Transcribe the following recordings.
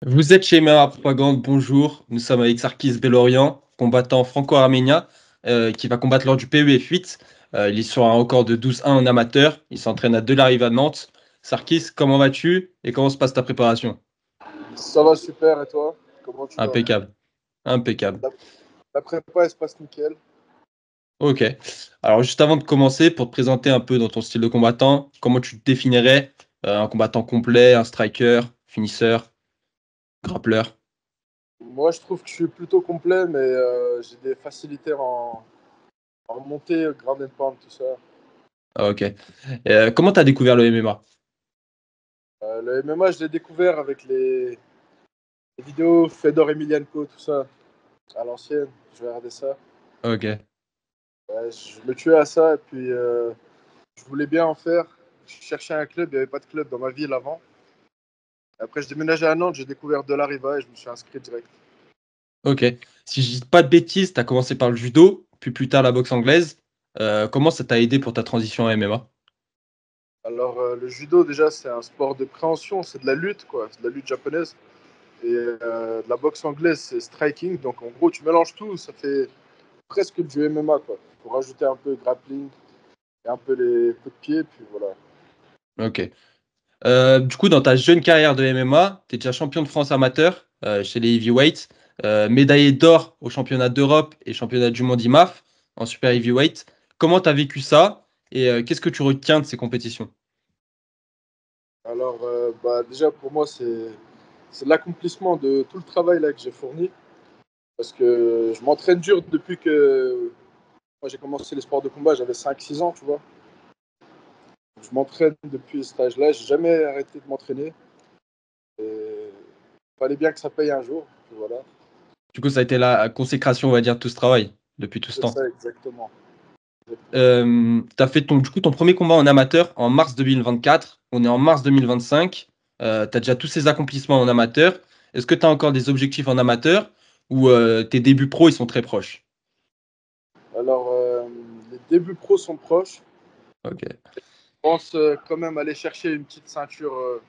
Vous êtes chez MMA Propagande, bonjour. Nous sommes avec Sarkis Bellorian, combattant franco-arménien, qui va combattre lors du PEF 8. Il est sur un record de 12-1 en amateur. Il s'entraîne à Delarive à Nantes. Sarkis, comment vas-tu et comment se passe ta préparation? Ça va super, et toi? Comment tu vas? Impeccable, impeccable. La, la prépa, elle se passe nickel. Ok. Alors, juste avant de commencer, pour te présenter un peu dans ton style de combattant, comment tu te définirais? Un combattant complet, un striker, finisseur, grappleur? Moi, je trouve que je suis plutôt complet, mais j'ai des facilités en montée, ground and pound, tout ça. Ah, ok. Comment tu as découvert le MMA? Le MMA, je l'ai découvert avec les vidéos Fedor Emelianenko, tout ça, à l'ancienne. Je regardais ça. Ok. Ouais, je me tuais à ça, et puis je voulais bien en faire. Je cherchais un club, il n'y avait pas de club dans ma ville avant. Après, je déménageais à Nantes, j'ai découvert De La Riva et je me suis inscrit direct. Ok. Si je dis pas de bêtises, tu as commencé par le judo, puis plus tard la boxe anglaise. Comment ça t'a aidé pour ta transition en MMA? Alors, le judo, déjà, c'est un sport de préhension, c'est de la lutte, quoi. C'est de la lutte japonaise. Et de la boxe anglaise, c'est striking. Donc, en gros, tu mélanges tout, ça fait presque du MMA, quoi. Il faut rajouter un peu grappling et un peu les coups de pied, puis voilà. Ok. Du coup, dans ta jeune carrière de MMA, tu es déjà champion de France amateur chez les heavyweights, médaillé d'or au championnat d'Europe et championnat du monde IMAF en super heavyweight. Comment tu as vécu ça et qu'est-ce que tu retiens de ces compétitions? Alors, déjà, pour moi, c'est l'accomplissement de tout le travail là, que j'ai fourni. Parce que je m'entraîne dur depuis que moi, j'ai commencé les sports de combat, j'avais 5 6 ans, tu vois. Je m'entraîne depuis cet âge-là, j'ai jamais arrêté de m'entraîner. Et il fallait bien que ça paye un jour, puis voilà. Du coup, ça a été la consécration, on va dire, de tout ce travail depuis tout ce C'est temps. ça, exactement. Exactement. Tu as fait du coup, ton premier combat en amateur en mars 2024. On est en mars 2025. Tu as déjà tous ces accomplissements en amateur. Est-ce que tu as encore des objectifs en amateur ou tes débuts pro ils sont très proches? Alors, les débuts pro sont proches. Ok. Je pense quand même aller chercher une petite ceinture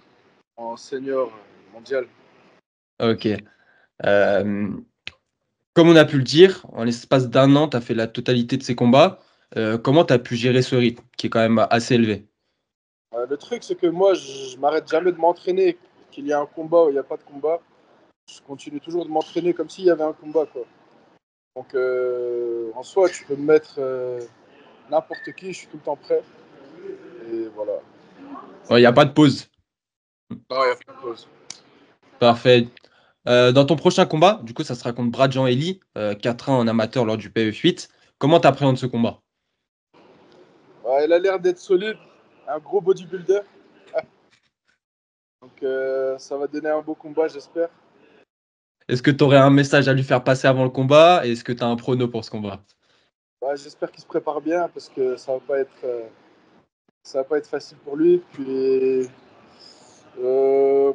en senior mondial. Ok. Euh, Comme on a pu le dire, en l'espace d'un an, tu as fait la totalité de ces combats. Comment tu as pu gérer ce rythme qui est quand même assez élevé? Le truc, c'est que moi, je m'arrête jamais de m'entraîner. Qu'il y a un combat ou il n'y a pas de combat, je continue toujours de m'entraîner comme s'il y avait un combat, quoi. Donc, en soi, tu peux me mettre n'importe qui, je suis tout le temps prêt. Et voilà. Il n'y a pas de pause. Non, il n'y a pas de pause. Parfait. Dans ton prochain combat, du coup, ça sera contre Brad Jean Eli, 4-1 en amateur lors du PE8. Comment tu appréhendes ce combat? Ouais, il a l'air d'être solide, un gros bodybuilder. Donc, ça va donner un beau combat, j'espère. Est-ce que tu aurais un message à lui faire passer avant le combat? Et est-ce que tu as un prono pour ce combat? Ouais, j'espère qu'il se prépare bien parce que ça va pas être facile pour lui. Puis,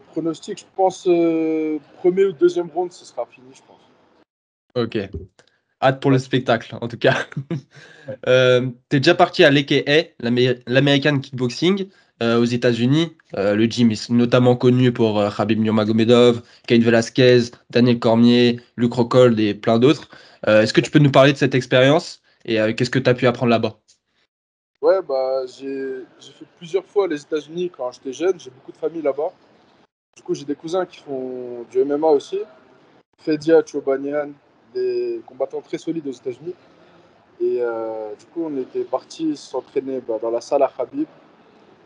pronostic, je pense, premier ou deuxième round, ce sera fini, je pense. Ok. Hâte pour le Ouais. spectacle, en tout cas. T'es déjà parti à l'AKA, l'American Kickboxing, aux États-Unis. Le gym est notamment connu pour Khabib Nurmagomedov, Cain Velasquez, Daniel Cormier, Luke Rockhold et plein d'autres. Est-ce que tu peux nous parler de cette expérience et qu'est-ce que tu as pu apprendre là-bas? Ouais, j'ai fait plusieurs fois les États-Unis quand j'étais jeune. J'ai beaucoup de famille là-bas. Du coup, j'ai des cousins qui font du MMA aussi. Fedia, Chobanian, des combattants très solides aux États-Unis. Et du coup, on était partis s'entraîner dans la salle à Khabib.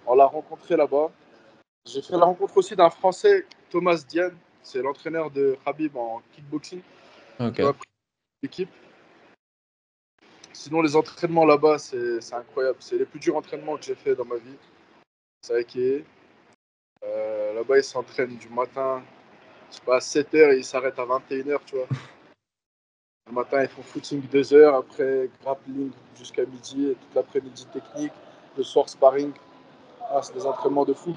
On l'a rencontré là-bas. J'ai fait la rencontre aussi d'un Français, Thomas Diane. C'est l'entraîneur de Khabib en kickboxing. Tu vois, Ok. l'équipe. Sinon, les entraînements là-bas, c'est incroyable. C'est les plus durs entraînements que j'ai fait dans ma vie. C'est vrai qu'il est. Là-bas, ils s'entraînent du matin, je sais pas, à 7 h et ils s'arrêtent à 21 h, tu vois. Le matin, ils font footing 2 heures, après grappling jusqu'à midi, et toute l'après-midi technique, le soir sparring. Ah, c'est des entraînements de fou.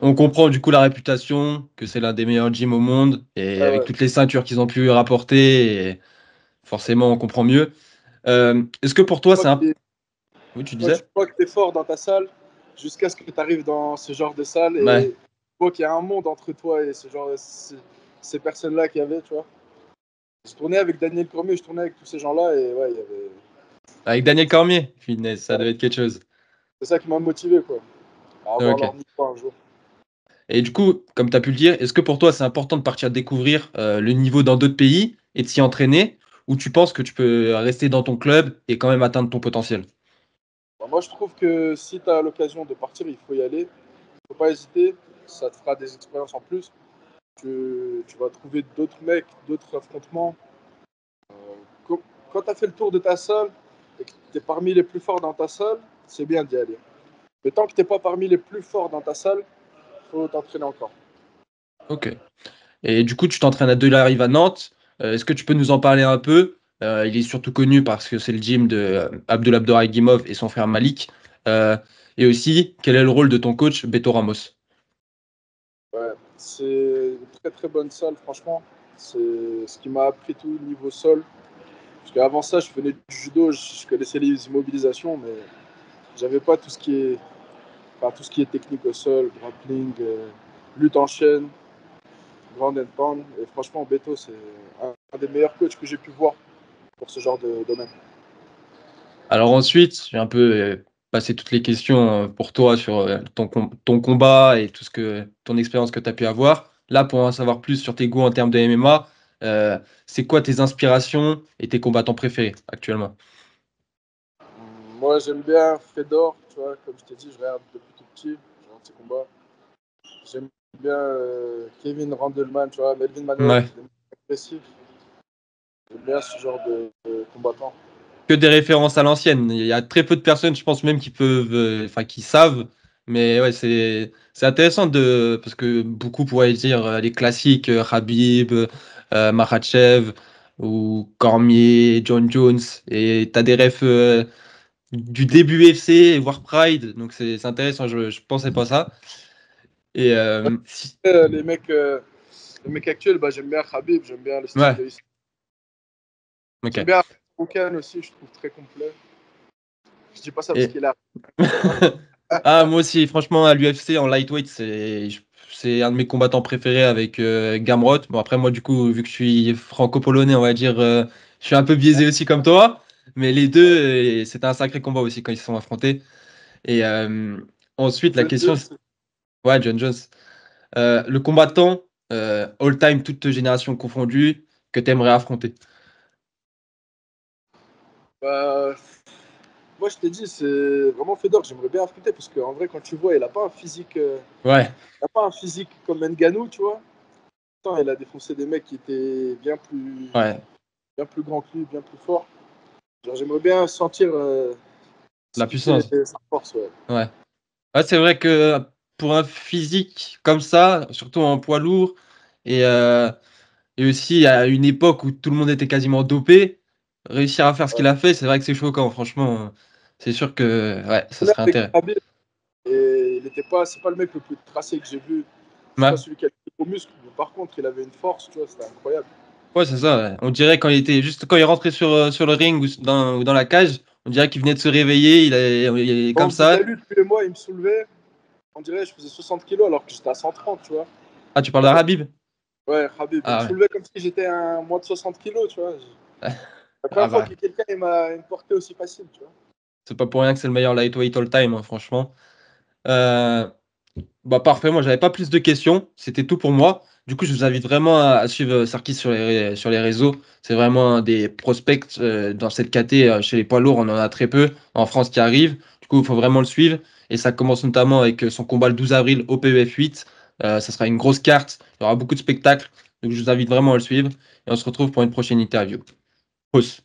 On comprend du coup la réputation, que c'est l'un des meilleurs gyms au monde, et Ouais, avec ouais. toutes les ceintures qu'ils ont pu rapporter, et forcément on comprend mieux. Est-ce que pour toi Toi, c'est un... Oui, tu toi, tu disais? crois que tu es fort dans ta salle jusqu'à ce que tu arrives dans ce genre de salle Ouais. et vois qu'il y a un monde entre toi et ces personnes-là qu'il y avait, tu vois. Je tournais avec Daniel Cormier, je tournais avec tous ces gens-là et ouais, il y avait. Avec Daniel Cormier, finesse, ça Ouais, devait être quelque chose. c'est ça qui m'a motivé, quoi, à avoir Ok. leur niveau un jour. Et du coup, comme tu as pu le dire, est-ce que pour toi c'est important de partir découvrir le niveau dans d'autres pays et de s'y entraîner, ou tu penses que tu peux rester dans ton club et quand même atteindre ton potentiel? Bah, moi, je trouve que si tu as l'occasion de partir, il faut y aller. Il faut pas hésiter. Ça te fera des expériences en plus. Tu vas trouver d'autres mecs, d'autres affrontements. Quand quand tu as fait le tour de ta salle et que tu es parmi les plus forts dans ta salle, c'est bien d'y aller. Mais tant que tu n'es pas parmi les plus forts dans ta salle, il faut t'entraîner encore. Ok. Et du coup, tu t'entraînes à Delarive à Nantes. Est-ce que tu peux nous en parler un peu? Il est surtout connu parce que c'est le gym de Abdullah et son frère Malik. Euh, et aussi, quel est le rôle de ton coach, Beto Ramos? Ouais, c'est une très très bonne salle, franchement. C'est ce qui m'a appris tout niveau sol. Parce qu'avant ça, je venais du judo, je connaissais les immobilisations, mais j'avais pas tout ce qui est technique au sol, grappling, lutte en chaîne, ground and pound. Et franchement, Beto, c'est un des meilleurs coachs que j'ai pu voir pour ce genre de domaine. Alors ensuite, j'ai un peu passé toutes les questions pour toi sur ton combat et tout ce que ton expérience que tu as pu avoir. Là, pour en savoir plus sur tes goûts en termes de MMA, c'est quoi tes inspirations et tes combattants préférés actuellement? Moi, j'aime bien Fedor, tu vois, comme je t'ai dit, je regarde depuis tout petit, je regarde ses combats. J'aime bien Kevin Randleman, tu vois, Melvin Manuel, Ouais. des mecs agressifs. J'aime bien ce genre de combattant. Que des références à l'ancienne. Il y a très peu de personnes, je pense même, qui peuvent, enfin, qui savent. Mais ouais, c'est intéressant parce que beaucoup pourraient dire les classiques, Khabib, Makhachev ou Cormier, John Jones. Et t'as des refs du début UFC, voire Pride. Donc c'est intéressant. Je pensais pas ça. Et Les les mecs actuels, bah, j'aime bien Khabib, j'aime bien le style ouais, de Islam. J'aime ok. bien Khan aussi, je trouve très complet. Je dis pas ça parce Et qu'il est là, tu vois. ah, moi aussi, franchement, à l'UFC en lightweight, c'est un de mes combattants préférés avec Gamrot. Bon, après, moi, du coup, vu que je suis franco-polonais, on va dire, je suis un peu biaisé aussi comme toi. Mais les deux, c'était un sacré combat aussi quand ils se sont affrontés. Et ensuite, la John question, Jones, ouais, John Jones. Le combattant, all-time, toute génération confondue, que tu aimerais affronter. bah, moi je t'ai dit, c'est vraiment Fedor que j'aimerais bien affronter parce qu'en vrai, quand tu vois, il a pas un physique, Ouais, il a pas un physique comme Ngannou, tu vois. Pourtant, il a défoncé des mecs qui étaient ouais, bien plus grands que lui, bien plus forts. Genre, j'aimerais bien sentir ce la qui fait puissance. sa force, ouais. Ouais. Ouais, c'est vrai que pour un physique comme ça, surtout en poids lourd, et, euh, et aussi à une époque où tout le monde était quasiment dopé, réussir à faire ce Ouais. qu'il a fait, c'est vrai que c'est choquant, franchement. C'est sûr que ouais, ça On est serait avec intéressant. Khabib et il était pas, c'est pas le mec le plus tracé que j'ai vu. C'est pas Ouais, celui qui a le plus gros muscle, mais par contre, il avait une force, tu vois, c'était incroyable. ouais, c'est ça. Ouais. On dirait quand il était juste quand il rentrait sur le ring ou dans la cage, on dirait qu'il venait de se réveiller, il est Quand comme on faisait de la ça. lutte, lui et moi, il me soulevait. On dirait que je faisais 60 kilos alors que j'étais à 130, tu vois. Ah, tu parles d'Arabib? Ouais, Khabib, il me Ah ouais. soulevait comme si j'étais un moins de 60 kilos, tu vois. La Ah première fois bah, que quelqu'un il me portait aussi facile, tu vois. c'est pas pour rien que c'est le meilleur lightweight all time, hein, franchement. Euh, Bah parfait, moi j'avais pas plus de questions, c'était tout pour moi. Du coup, je vous invite vraiment à suivre Sarkis sur les réseaux. C'est vraiment un des prospects dans cette caté chez les poids lourds, on en a très peu en France qui arrivent. Du coup, il faut vraiment le suivre. Et ça commence notamment avec son combat le 12 avril au PEF 8. Ça sera une grosse carte, il y aura beaucoup de spectacles. Donc je vous invite vraiment à le suivre. Et on se retrouve pour une prochaine interview. Peace.